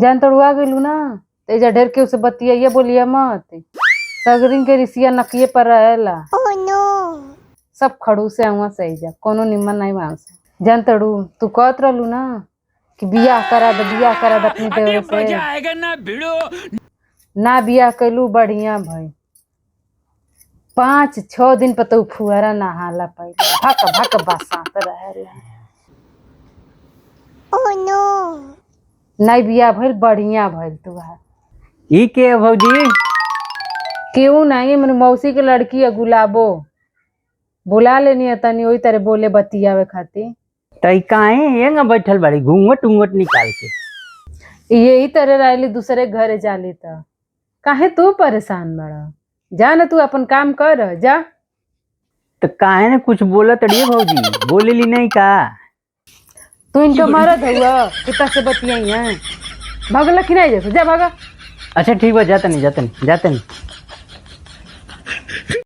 जान तड़ुआ गेलू ना तेजा ढेर के उसे बतिया बोलिया मत। सगरिन के रिसिया नकिए पर रहेला। सब खड़ूसे हुआ सही जा कोनो निमन नहीं वहां से। जान तड़ू तू कहत रहलू ना कि बियाह करा दे अपनी देवर से। ना बियाह कैलू बढ़िया भाई 5-6 दिन पर तो फुहरा नहाला पहले भक भक बसात रहेला। नहीं बियाह भइल बढ़िया भइल तुहार। ई के भौजी? क्यों नहीं मन मौसी के लड़की है गुलाबो बुला लेनी है तनी वही तरह बोले बतियावे खातिर। तई काहे हेंगा बैठल बाड़ी घूंघट उंगट निकाल के? यही तरह रहली दूसरे घरे जाली त काहे तू परेशान बड़ा। जा ना तू अपन काम कर जा। तो काहे ने कुछ बोला तड़िए भौजी बोलेली नहीं का? तू इनका मरद हुआ कितना से बतियाई है। भागल कि नहीं जैसे जा भागा। अच्छा ठीक बा जाता नहीं